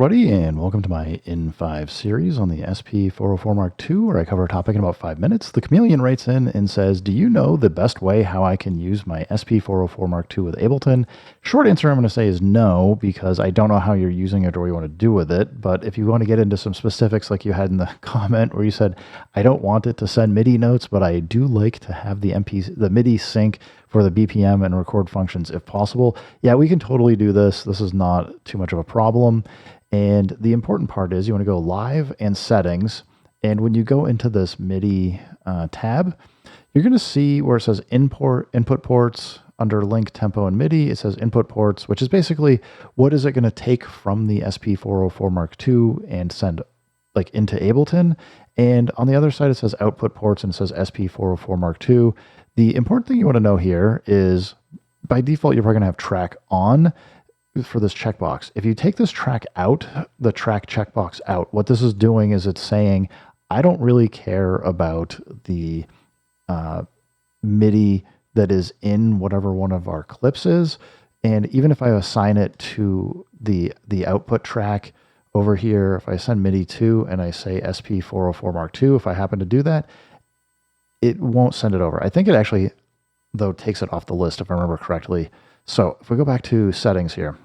everybody, and welcome to my In5 series on the SP404 mk2, where I cover a topic in about 5 minutes. The Chameleon writes in and says, do you know the best way how I can use my SP404 mk2 with Ableton? Short answer I'm going to say is no, because I don't know how you're using it or what you want to do with it. But if you want to get into some specifics like you had in the comment where you said, I don't want it to send MIDI notes, but I do like to have the MIDI sync for the BPM and record functions if possible. Yeah, we can totally do this. This is not too much of a problem. And the important part is you want to go live and settings. And when you go into this MIDI tab, you're going to see where it says input ports under link tempo and MIDI. It says input ports, which is basically what is it going to take from the SP404 mk2 and send like into Ableton. And on the other side, it says output ports and it says SP404 mk2. The important thing you want to know here is by default, you're probably going to have track on for this checkbox. If you take this track out, the track checkbox out, what this is doing is it's saying, I don't really care about the MIDI that is in whatever one of our clips is. And even if I assign it to the output track over here, if I send MIDI to and I say SP404 mk2, if I happen to do that, it won't send it over. I think it actually, though, takes it off the list if I remember correctly. So if we go back to settings here,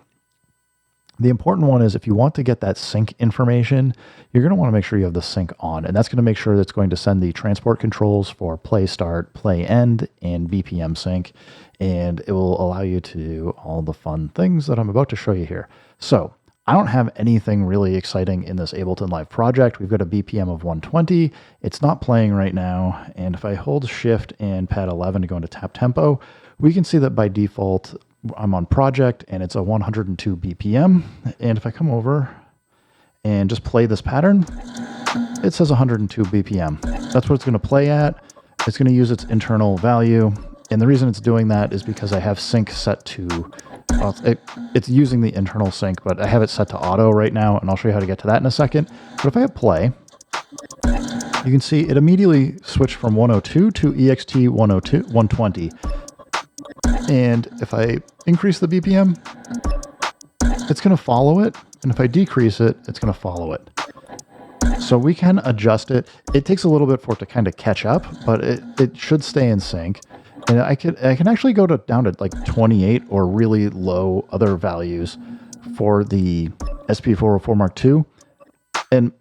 the important one is if you want to get that sync information, you're going to want to make sure you have the sync on, and that's going to make sure that's going to send the transport controls for play start, play end, and BPM sync, and it will allow you to do all the fun things that I'm about to show you here. So I don't have anything really exciting in this Ableton Live project. We've got a BPM of 120. It's not playing right now. And if I hold Shift and Pad 11 to go into tap tempo, we can see that by default, I'm on project and it's a 102 BPM. And if I come over and just play this pattern, it says 102 BPM. That's what it's going to play at. It's going to use its internal value. And the reason it's doing that is because I have sync set to, well, it's using the internal sync, but I have it set to auto right now, and I'll show you how to get to that in a second. But if I hit play, you can see it immediately switched from 102 to EXT 120. And if I increase the BPM, it's going to follow it. And if I decrease it, it's going to follow it. So we can adjust it. It takes a little bit for it to kind of catch up, but it should stay in sync. And I can actually go down to like 28 or really low other values for the SP404 mk2. And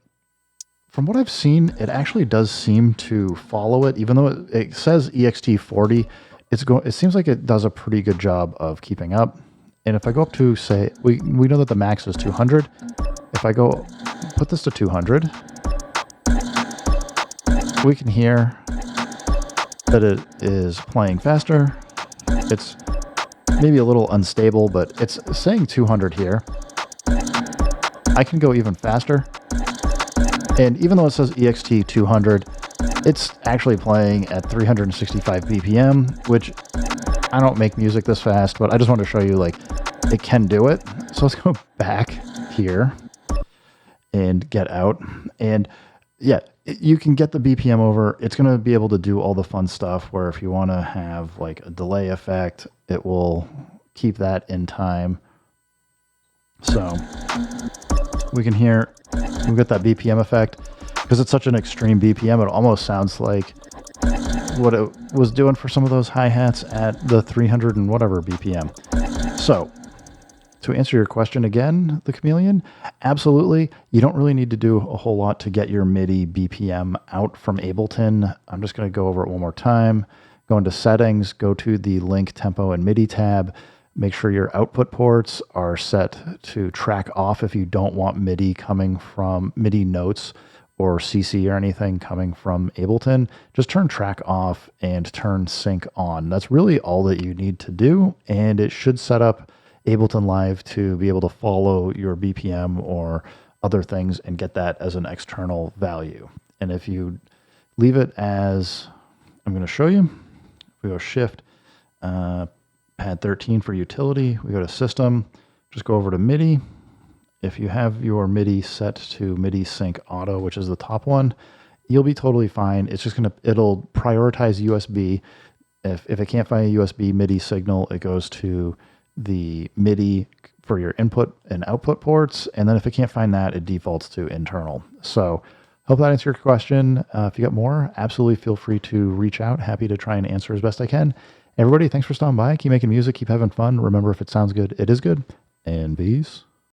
from what I've seen, it actually does seem to follow it, even though it says EXT40. It seems like it does a pretty good job of keeping up. And if I go up to, say, we know that the max is 200. If I go put this to 200, we can hear that it is playing faster. It's maybe a little unstable, but it's saying 200 here. I can go even faster. And even though it says EXT 200, it's actually playing at 365 BPM, which I don't make music this fast, but I just want to show you like it can do it. So let's go back here and get out. And yeah, you can get the BPM over. It's going to be able to do all the fun stuff where if you want to have like a delay effect, it will keep that in time. So we can hear, we've got that BPM effect. Because it's such an extreme BPM, it almost sounds like what it was doing for some of those hi-hats at the 300 and whatever BPM. So to answer your question again, the Chameleon, absolutely. You don't really need to do a whole lot to get your MIDI BPM out from Ableton. I'm just going to go over it one more time. Go into settings, go to the link tempo and MIDI tab. Make sure your output ports are set to track off if you don't want MIDI coming from MIDI notes or CC or anything coming from Ableton. Just turn track off and turn sync on. That's really all that you need to do. And it should set up Ableton Live to be able to follow your BPM or other things and get that as an external value. And if you leave it as, I'm going to show you, we go Shift, Pad 13 for utility, we go to System, just go over to MIDI. If you have your MIDI set to MIDI Sync Auto, which is the top one, you'll be totally fine. It's just it'll prioritize USB. If it can't find a USB MIDI signal, it goes to the MIDI for your input and output ports. And then if it can't find that, it defaults to internal. So hope that answers your question. If you got more, absolutely feel free to reach out. Happy to try and answer as best I can. Everybody, thanks for stopping by. Keep making music, keep having fun. Remember, if it sounds good, it is good. And peace.